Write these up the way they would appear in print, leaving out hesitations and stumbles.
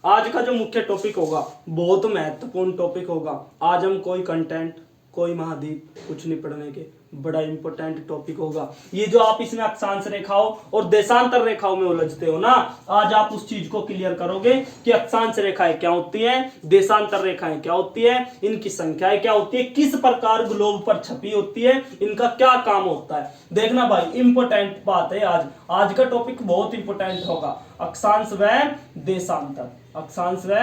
आज का जो मुख्य टॉपिक होगा बहुत महत्वपूर्ण टॉपिक होगा। आज हम कोई कंटेंट, कोई महाद्वीप कुछ नहीं पढ़ने के, बड़ा इंपॉर्टेंट टॉपिक होगा ये। जो आप इसमें अक्षांश रेखाओं और देशांतर रेखाओं में उलझते हो ना, आज आप उस चीज को क्लियर करोगे कि अक्षांश रेखाएं क्या होती हैं, देशांतर रेखाएं क्या होती है, इनकी संख्याएं क्या होती है, किस प्रकार ग्लोब पर छपी होती है, इनका क्या काम होता है। देखना भाई, इंपॉर्टेंट बात है आज का टॉपिक बहुत इंपॉर्टेंट होगा। अक्षांश व देशांतर, अक्षांश व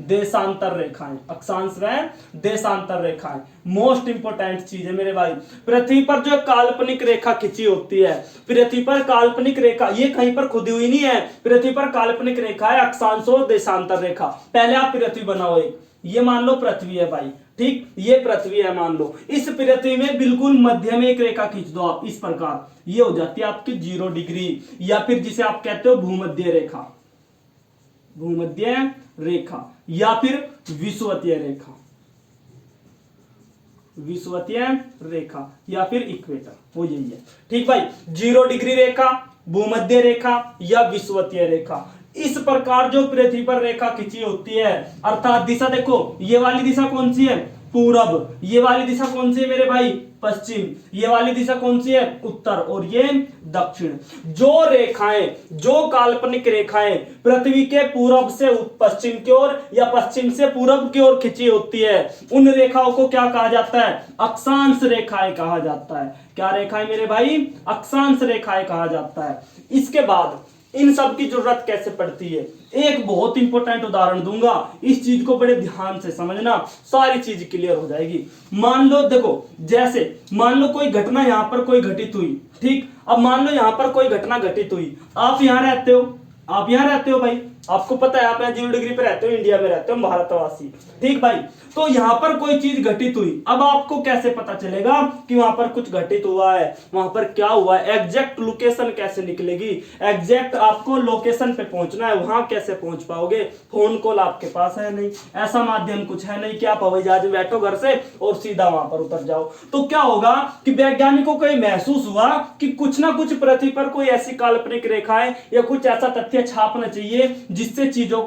देशांतर रेखाएं, अक्षांश व देशांतर रेखाएं मोस्ट इंपोर्टेंट चीज है मेरे भाई। पृथ्वी पर जो काल्पनिक रेखा खिंची होती है, पृथ्वी पर काल्पनिक रेखा, ये कहीं पर खुदी हुई नहीं है, पृथ्वी पर काल्पनिक रेखा है अक्षांश और देशांतर रेखा। पहले आप पृथ्वी बनाओ एक, ये मान लो पृथ्वी है भाई, ठीक, ये पृथ्वी है मान लो। इस पृथ्वी में बिल्कुल मध्य में एक रेखा खींच दो आप इस प्रकार, ये हो जाती है आपकी 0 डिग्री, या फिर जिसे आप कहते हो भूमध्य रेखा, भूमध्य रेखा, या फिर विषुवतीय रेखा, विषुवतीय रेखा, या फिर इक्वेटर, वो यही है। ठीक भाई, 0 डिग्री रेखा, भूमध्य रेखा या विषुवतीय रेखा, इस प्रकार जो पृथ्वी पर रेखा खिंची होती है, अर्थात दिशा देखो, ये वाली दिशा कौन सी है, पूरब, ये वाली दिशा कौन सी है मेरे भाई, पश्चिम, ये वाली दिशा कौन सी है, उत्तर, और ये दक्षिण। जो रेखाएं, जो काल्पनिक रेखाएं पृथ्वी के पूरब से पश्चिम की ओर या पश्चिम से पूरब की ओर खिंची होती है, उन रेखाओं को क्या कहा जाता है, अक्षांश रेखाएं कहा जाता है। क्या रेखाएं मेरे भाई, अक्षांश रेखाएं कहा जाता है। इसके बाद इन सब की जरूरत कैसे पड़ती है, एक बहुत इंपॉर्टेंट उदाहरण दूंगा, इस चीज को बड़े ध्यान से समझना, सारी चीज क्लियर हो जाएगी। मान लो देखो, जैसे मान लो कोई घटना यहां पर कोई घटित हुई, ठीक, अब मान लो यहां पर कोई घटना घटित हुई, आप यहां रहते हो, आप यहां रहते हो भाई, आपको पता है आप यहाँ 0 डिग्री पे रहते हो, इंडिया में रहते हो, भारतवासी, ठीक भाई। तो यहां पर कोई चीज घटित हुई, अब आपको कैसे पता चलेगा कि वहां पर कुछ घटित हुआ है, वहां पर क्या हुआ है, एग्जैक्ट लोकेशन कैसे निकलेगी, एग्जैक्ट आपको लोकेशन पे पहुंचना है, वहां कैसे पहुंच पाओगे, फोन कॉल आपके पास है नहीं, ऐसा माध्यम कुछ है नहीं कि आप हवाई जहाज में बैठो घर से और सीधा वहां पर उतर जाओ। तो क्या होगा कि वैज्ञानिकों को यह महसूस हुआ कि कुछ ना कुछ पृथ्वी पर कोई ऐसी काल्पनिक रेखाएं या कुछ ऐसा तथ्य छापना चाहिए जिससे चीजों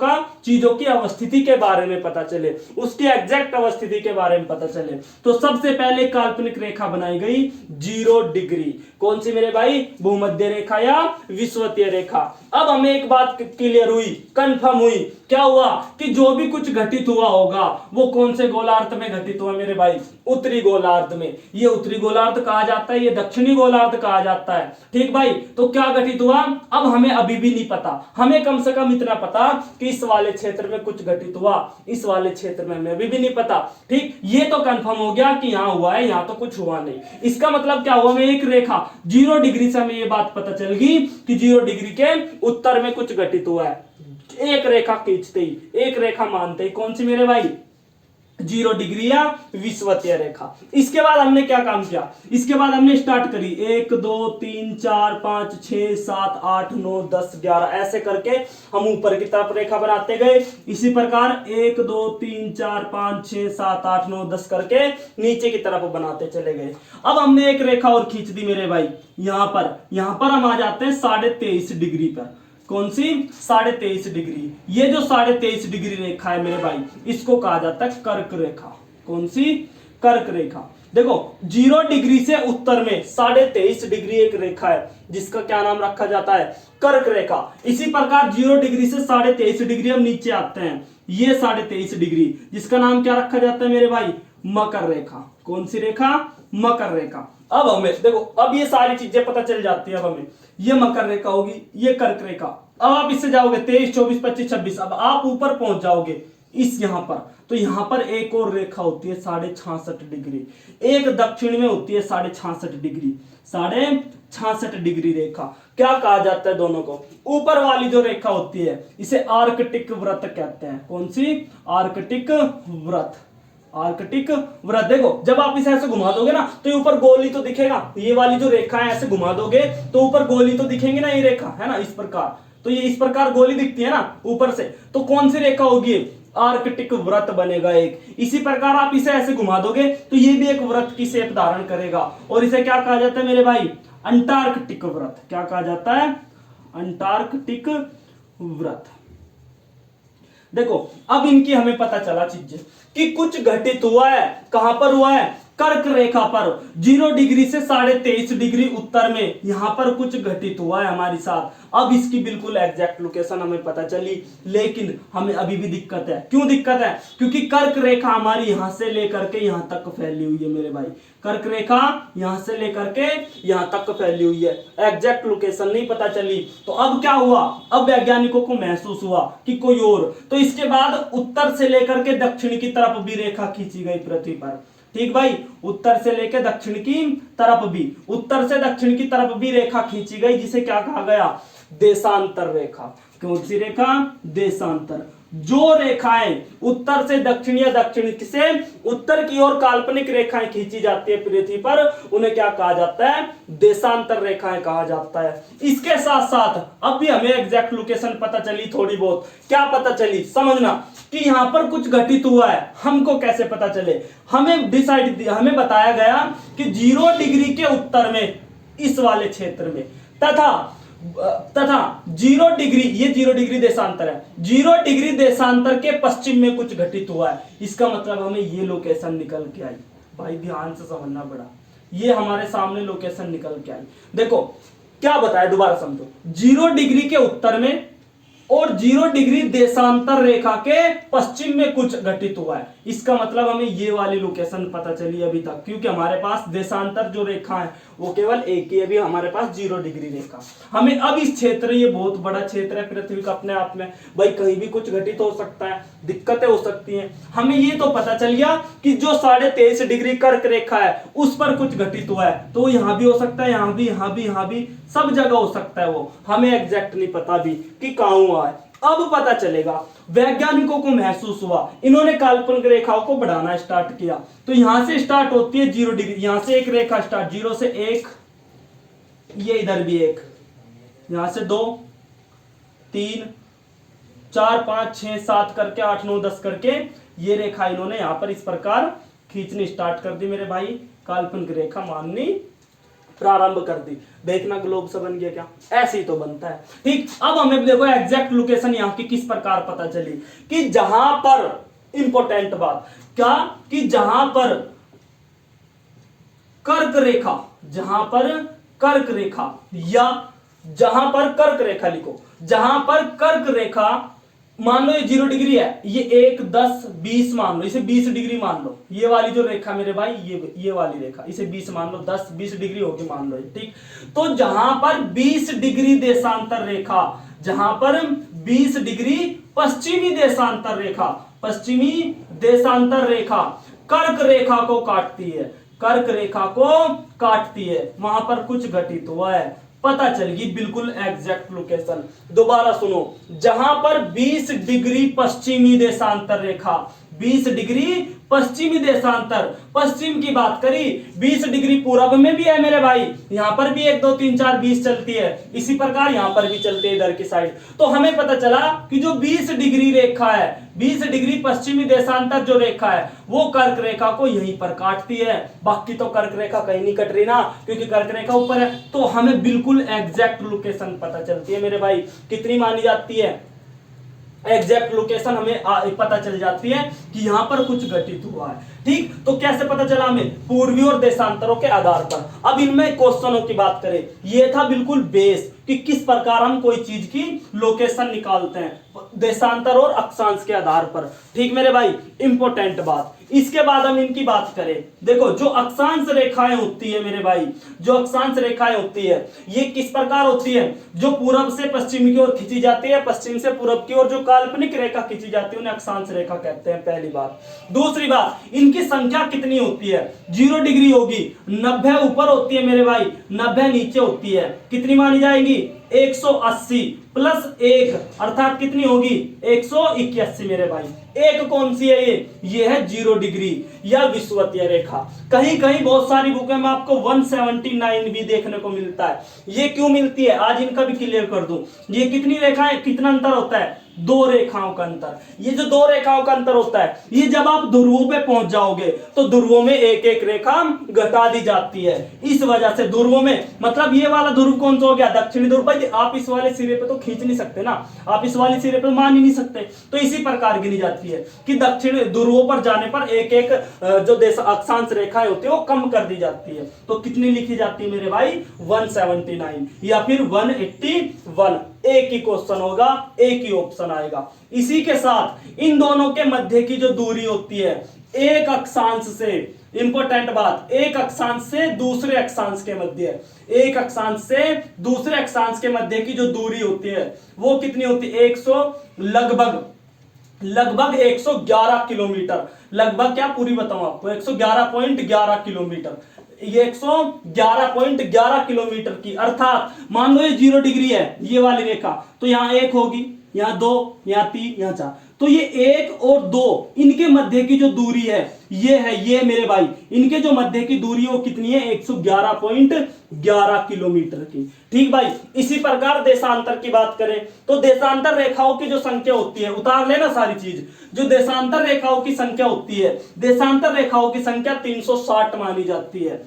की अवस्थिति के बारे में पता चले, उसकी एग्जैक्ट अवस्थिति के बारे में पता चले। तो सबसे पहले काल्पनिक रेखा बनाई गई 0 डिग्री, कौन सी मेरे भाई, भूमध्य रेखा या विषुवतीय रेखा। अब हमें एक बात क्लियर हुई, कंफर्म हुई, क्या हुआ कि जो भी कुछ घटित हुआ होगा वो कौन से गोलार्ध में घटित हुआ मेरे भाई, उत्तरी गोलार्ध में। ये उत्तरी गोलार्ध कहा जाता है, ये दक्षिणी गोलार्ध कहा जाता है, ठीक भाई। तो क्या घटित हुआ, अब हमें अभी भी नहीं पता, हमें कम से कम इतना पता कि इस वाले क्षेत्र में कुछ घटित हुआ, इस वाले क्षेत्र में हमें अभी भी नहीं पता, ठीक। ये तो कंफर्म हो गया कि यहां हुआ है, यहां तो कुछ हुआ नहीं। इसका मतलब क्या हुआ, हमें एक रेखा 0 डिग्री से हमें ये बात पता चल गई कि 0 डिग्री के उत्तर में कुछ घटित हुआ है। एक रेखा खींचते ही, एक रेखा मानते ही, कौन सी मेरे भाई, 0 डिग्री या विषुवतीय रेखा। इसके बाद हमने क्या काम किया, इसके बाद हमने स्टार्ट करी 1 2 3 4 5 6 7 8 9 10 11 ऐसे करके हम ऊपर की तरफ रेखा बनाते गए। इसी प्रकार 1 2 3 4 5 6 7 8 9 10 करके नीचे की तरफ बनाते चले गए। अब हमने एक रेखा और खींच दी मेरे भाई, यहां पर हम आ जाते हैं 23.5 डिग्री पर। कौन सी, 23.5 डिग्री। ये जो 23.5 डिग्री रेखा है मेरे भाई, इसको कहा जाता है कर्क रेखा। कौन सी, कर्क रेखा। देखो 0 डिग्री से उत्तर में 23.5 डिग्री एक रेखा है जिसका क्या नाम रखा जाता है, कर्क रेखा। इसी प्रकार 0 डिग्री से 23.5 डिग्री हम नीचे आते हैं, ये 23.5 डिग्री जिसका नाम क्या रखा जाता है मेरे भाई, मकर रेखा। कौन सी रेखा, मकर रेखा। अब हमें देखो, अब ये सारी चीजें पता चल जाती है। अब हमें ये मकर रेखा होगी, ये कर्क रेखा। अब आप इससे जाओगे 23 24 25 26, अब आप ऊपर पहुंच जाओगे इस यहां पर, तो यहां पर एक और रेखा होती है 66.5 डिग्री, एक दक्षिण में होती है 66.5 डिग्री, 66.5 डिग्री रेखा। क्या कहा जाता है दोनों को, ऊपर वाली जो रेखा होती है इसे आर्कटिक व्रत कहते हैं। कौन सी, आर्कटिक व्रत, आर्कटिक व्रत। देखो जब आप इसे ऐसे घुमा दोगे ना तो ये ऊपर गोली तो दिखेगा, ये वाली जो रेखा है ऐसे घुमा दोगे तो ऊपर गोली तो दिखेंगे ना, ये रेखा है ना इस प्रकार, तो ये इस प्रकार गोली दिखती है ना ऊपर से, तो कौन सी रेखा होगी, आर्कटिक व्रत बनेगा एक। इसी प्रकार आप इसे ऐसे घुमा दोगे तो ये भी एक व्रत की शेप धारण करेगा, और इसे क्या कहा जाता है मेरे भाई, अंटार्कटिक व्रत। क्या कहा जाता है, अंटार्कटिक व्रत। देखो अब इनकी हमें पता चला चीजें कि कुछ घटित हुआ है, कहां पर हुआ है, कर्क रेखा पर 0 डिग्री से 23.5 डिग्री उत्तर में यहां पर कुछ घटित हुआ है हमारे साथ। अब इसकी बिल्कुल एग्जैक्ट लोकेशन हमें पता चली, लेकिन हमें अभी भी दिक्कत है। क्यों दिक्कत है? क्योंकि कर्क रेखा हमारी यहां से लेकर के यहां तक फैली हुई है मेरे भाई। कर्क रेखा यहां से लेकर के यहां तक फैली हुई है, एग्जैक्ट लोकेशन नहीं पता चली। तो अब क्या हुआ, अब वैज्ञानिकों को महसूस हुआ कि कोई और, तो इसके बाद उत्तर से लेकर के दक्षिण की तरफ भी रेखा खींची गई पृथ्वी पर। ठीक भाई, उत्तर से लेकर दक्षिण की तरफ भी, उत्तर से दक्षिण की तरफ भी रेखा खींची गई, जिसे क्या कहा गया, देशांतर रेखा। कौन सी रेखा? देशांतर। जो रेखाएं उत्तर से दक्षिण या दक्षिण से उत्तर की ओर काल्पनिक रेखाएं खींची जाती है पृथ्वी पर, उन्हें क्या कहा जाता है, देशांतर रेखाएं कहा जाता है। इसके साथ साथ अब भी हमें एग्जैक्ट लोकेशन पता चली थोड़ी बहुत। क्या पता चली, समझना कि यहां पर कुछ घटित हुआ है। हमको कैसे पता चले, हमें बताया गया कि 0 डिग्री के उत्तर में इस वाले क्षेत्र में तथा 0 डिग्री, ये 0 डिग्री देशांतर है, 0 डिग्री देशांतर के पश्चिम में कुछ घटित हुआ है। इसका मतलब हमें ये लोकेशन निकल के आई। भाई ध्यान से समझना पड़ा, ये हमारे सामने लोकेशन निकल के आई। देखो क्या बताया, दोबारा समझो। 0 डिग्री के उत्तर में और 0 डिग्री देशांतर रेखा के पश्चिम में कुछ घटित हुआ है। इसका मतलब हमें ये वाली लोकेशन पता चली अभी तक, क्योंकि हमारे पास देशांतर जो रेखा है वो केवल एक ही, अभी हमारे पास 0 डिग्री रेखा। हमें अब इस क्षेत्र, ये बहुत बड़ा क्षेत्र है पृथ्वी का अपने आप में, भाई कहीं भी कुछ घटित हो सकता है, दिक्कतें हो सकती हैं। हमें ये तो पता चल गया कि जो 23.5 डिग्री कर्क रेखा है उस पर कुछ घटित हुआ है, तो यहां भी हो सकता है, यहां भी, यहां भी, यहां भी, सब जगह हो सकता है। वो हमें एग्जैक्ट नहीं पता भी कि कहां हुआ है। अब पता चलेगा, वैज्ञानिकों को महसूस हुआ, इन्होंने काल्पनिक रेखाओं को बढ़ाना स्टार्ट किया। तो यहां से स्टार्ट होती है 0 डिग्री, यहां से एक रेखा स्टार्ट, 0 से 1, ये इधर भी 1, यहां से 2, 3, 4, 5, 6, 7 करके 8, 9, 10 करके ये रेखा इन्होंने यहां पर इस प्रकार खींचनी स्टार्ट कर दी मेरे भाई, काल्पनिक रेखा माननी प्रारंभ कर दी। देखना ग्लोब से बन गया क्या, ऐसे ही तो बनता है। ठीक, अब हमें देखो एग्जैक्ट लोकेशन यहां की किस प्रकार पता चली कि जहां पर, इंपॉर्टेंट बात क्या, कि जहां पर कर्क रेखा, जहां पर कर्क रेखा, या जहां पर कर्क रेखा लिखो, जहां पर कर्क रेखा, मान लो ये 0 डिग्री है, ये 1, 10, 20 मान लो, इसे 20 डिग्री मान लो। ये वाली जो रेखा मेरे भाई, ये वाली रेखा, इसे 20 मान लो, 10, 20 डिग्री होगी मान लो। ठीक, तो जहां पर 20 डिग्री देशांतर रेखा, जहां पर 20 डिग्री पश्चिमी देशांतर रेखा, पश्चिमी देशांतर रेखा कर्क रेखा को काटती है, कर्क रेखा को काटती है, वहां पर कुछ घटित हुआ है, पता चलेगी बिल्कुल एग्जैक्ट लोकेशन। दोबारा सुनो, जहां पर 20 डिग्री पश्चिमी देशांतर रेखा, 20 डिग्री पश्चिमी देशांतर, पश्चिम की बात करी, 20 डिग्री पूर्व में भी है मेरे भाई, यहां पर भी 1, 2, 3, 4, 20 चलती है, इसी प्रकार यहां पर भी चलती है इधर की साइड। तो हमें पता चला कि जो 20 डिग्री रेखा है, 20 डिग्री पश्चिमी देशांतर जो रेखा है वो कर्क रेखा को यहीं पर काटती है। बाकी तो कर्क रेखा कहीं नहीं कट रही ना, क्योंकि कर्क रेखा ऊपर है। तो हमें बिल्कुल एग्जैक्ट लोकेशन पता चलती है मेरे भाई, कितनी मानी जाती है, एग्जैक्ट लोकेशन हमें पता चल जाती है कि यहां पर कुछ घटित हुआ है। ठीक, तो कैसे पता चला हमें, पूर्वी और देशांतरों के आधार पर। अब इनमें क्वेश्चनों की बात करें, ये था बिल्कुल बेस कि किस प्रकार हम कोई चीज की लोकेशन निकालते हैं, देशांतर और अक्षांश के आधार पर। ठीक मेरे भाई, इंपॉर्टेंट बात। इसके बाद हम इनकी बात करें, देखो जो अक्षांश रेखाएं होती है मेरे भाई, जो अक्षांश रेखाएं होती है ये किस प्रकार होती है, जो पूरब से पश्चिम की ओर खींची जाती है, पश्चिम से पूरब की ओर जो काल्पनिक रेखा खींची जाती है उन्हें अक्षांश रेखा कहते हैं, पहली बात। दूसरी बात, इनकी संख्या कितनी होती है, 0 डिग्री होगी, 90 ऊपर होती है मेरे भाई, 90 नीचे होती है, कितनी मानी जाएगी, 180 प्लस 1 अर्थात कितनी होगी, 181 मेरे भाई। एक कौन सी है ये है 0 डिग्री या विषुवतीय रेखा। कहीं कहीं बहुत सारी बुक में आपको 179 भी देखने को मिलता है। ये क्यों मिलती है, आज इनका भी क्लियर कर दूं। ये कितनी रेखाएं, कितना अंतर होता है, दो रेखाओं का अंतर। ये जो दो रेखाओं का अंतर होता है, ये जब आप ध्रुवों पे पहुंच जाओगे तो ध्रुवों में एक एक रेखा घटा दी जाती है। इस वजह से ध्रुवों में, मतलब ये वाला ध्रुव कौन सा हो गया, दक्षिणी ध्रुव। भाई आप इस वाले सिरे पे तो खींच नहीं सकते ना, आप इस वाले सिरे पे मान ही नहीं सकते, तो इसी प्रकार गिनी जाती है कि दक्षिण ध्रुवों पर जाने पर एक एक जो देश अक्षांश रेखाएं होती है वो कम कर दी जाती है। तो कितनी लिखी जाती है मेरे भाई, 179 या फिर 181। एक ही क्वेश्चन होगा, एक ही ऑप्शन आएगा। इसी के साथ इन दोनों के मध्य की जो दूरी होती है, एक अक्षांश से, इंपॉर्टेंट बात, एक अक्षांश से दूसरे अक्षांश के मध्य, एक अक्षांश से दूसरे अक्षांश के मध्य की जो दूरी होती है वो कितनी होती है, 111 किलोमीटर। लगभग क्या, पूरी बताऊं आपको, 111.11 किलोमीटर, ये 111.11 किलोमीटर की। अर्थात मान लो ये 0 डिग्री है ये वाली रेखा, तो यहां 1 होगी, यहां 2, यहां 3, यहां 4, तो ये 1 और 2 इनके मध्य की जो दूरी है ये है, ये मेरे भाई, इनके जो मध्य की दूरी है वो कितनी है, 111.11 किलोमीटर की। ठीक भाई। इसी प्रकार देशांतर की बात करें तो देशांतर रेखाओं की जो संख्या होती है, उतार लेना सारी चीज, जो देशांतर रेखाओं की संख्या होती है, देशांतर रेखाओं की संख्या 360 मानी जाती है।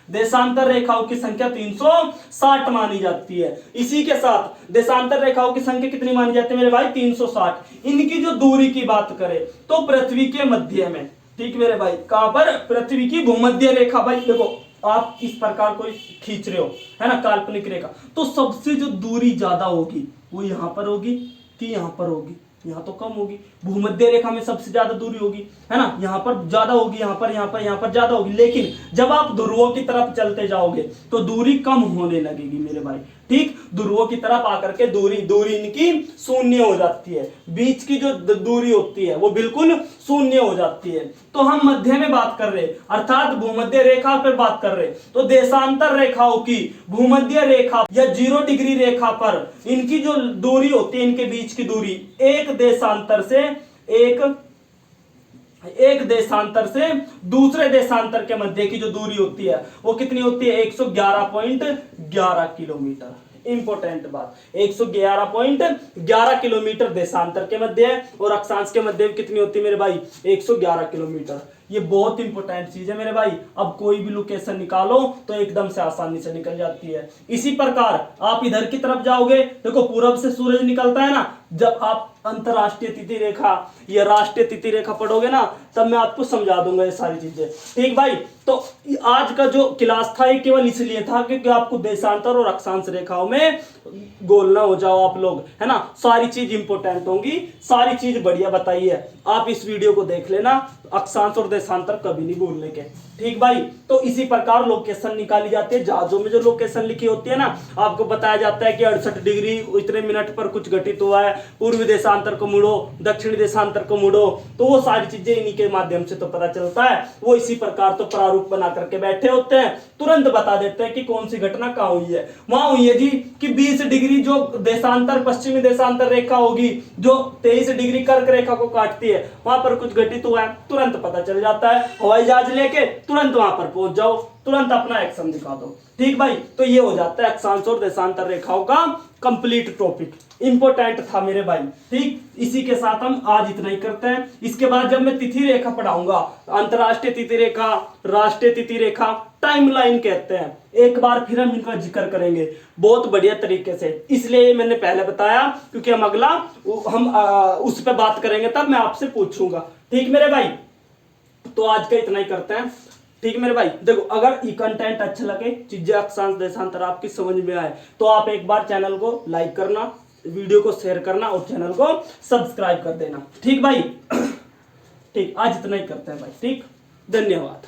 देशांतर रेखाओं की संख्या 360 मानी जाती है। इसी के साथ देशांतर रेखाओं की संख्या कितनी मानी जाती है मेरे भाई, 360। इनकी जो दूरी की बात करें तो पृथ्वी के मध्य में, ठीक मेरे भाई, कहां पर, पृथ्वी की भूमध्य रेखा। भाई देखो आप इस प्रकार कोई खींच रहे हो, है ना, काल्पनिक रेखा, तो सबसे जो दूरी ज्यादा होगी वो यहां पर होगी कि यहां पर होगी, यहां तो कम होगी। भूमध्य रेखा में सबसे ज्यादा दूरी होगी, है ना, यहां पर ज्यादा होगी, यहां पर ज्यादा होगी। लेकिन जब आप ध्रुवों की तरफ चलते जाओगे तो दूरी कम होने लगेगी मेरे भाई। ठीक, ध्रुवों की तरफ आकर के दूरी इनकी शून्य हो जाती है, बीच की जो दूरी होती है वो बिल्कुल शून्य हो जाती है। तो हम मध्य में बात कर रहे, अर्थात भूमध्य रेखा पर बात कर रहे, तो देशांतर रेखाओं की भूमध्य रेखा या 0 डिग्री रेखा पर इनकी जो दूरी होती है, इनके बीच की दूरी, एक देशांतर से दूसरे देशांतर के मध्य की जो दूरी होती है वो कितनी होती है, 111.11 किलोमीटर। इंपॉर्टेंट बात, 111.11 किलोमीटर देशांतर के मध्य है और अक्षांश के मध्य कितनी होती है मेरे भाई, 111 किलोमीटर। ये बहुत इंपॉर्टेंट चीज है मेरे भाई। अब कोई भी लोकेशन निकालो तो एकदम से आसानी से निकल जाती है। इसी प्रकार आप इधर की तरफ जाओगे, देखो पूरब से सूरज निकलता है ना, जब आप अंतरराष्ट्रीय तिथि रेखा या राष्ट्रीय तिथि रेखा पढ़ोगे ना तब मैं आपको समझा दूंगा ये सारी चीजें। ठीक भाई, तो आज का जो क्लास था ये केवल इसलिए था क्योंकि आपको देशांतर और अक्षांश रेखाओं में गोल ना हो जाओ आप लोग, है ना। सारी चीज इंपॉर्टेंट होंगी, सारी चीज बढ़िया बताई है, आप इस वीडियो को देख लेना, अक्षांश और देशांतर कभी नहीं भूलने के। ठीक भाई, तो इसी प्रकार लोकेशन निकाली जाती है। जहाजों में जो लोकेशन लिखी होती है ना, आपको बताया जाता है कि 68 डिग्री इतने मिनट पर कुछ घटित हुआ है, पूर्वी देशांतर को मुड़ो, दक्षिणी देशांतर को मुड़ो, तो वो सारी चीजें इन्हीं के माध्यम से तो पता चलता है। वो इसी प्रकार तो प्रारूप बना करके बैठे होते हैं, तुरंत बता देते हैं कि कौन सी घटना कहां हुई है। वहां हुई है जी कि 20 डिग्री जो देशांतर, पश्चिमी देशांतर रेखा होगी जो 23 डिग्री कर्क रेखा को काटती है, वहां पर कुछ घटित हुआ है, तुरंत पता चल जाता है। हवाई जहाज लेके तुरंत वहां पर पहुंच जाओ, तुरंत अपना एक्शन दिखा दो। ठीक भाई, तो ये हो जाता है अक्षांश और देशांतर रेखाओं का कंप्लीट टॉपिक। इंपॉर्टेंट था मेरे भाई। ठीक, इसी के साथ हम आज इतना ही करते हैं। इसके बाद जब मैं तिथि रेखा पढ़ाऊंगा, अंतरराष्ट्रीय तिथि रेखा, राष्ट्रीय तिथि रेखा, टाइमलाइन कहते हैं, एक बार फिर हम इनका जिक्र करेंगे बहुत बढ़िया तरीके से। इसलिए मैंने पहले बताया क्योंकि हम अगला उस पर बात करेंगे तब मैं आपसे पूछूंगा। ठीक मेरे भाई, तो आज का इतना ही करते हैं। ठीक मेरे भाई, देखो अगर ये कंटेंट अच्छा लगे, चीजें अक्षांश देशांतर आपकी समझ में आए तो आप एक बार चैनल को लाइक करना, वीडियो को शेयर करना और चैनल को सब्सक्राइब कर देना। ठीक भाई, ठीक, आज इतना ही करते हैं भाई। ठीक, धन्यवाद।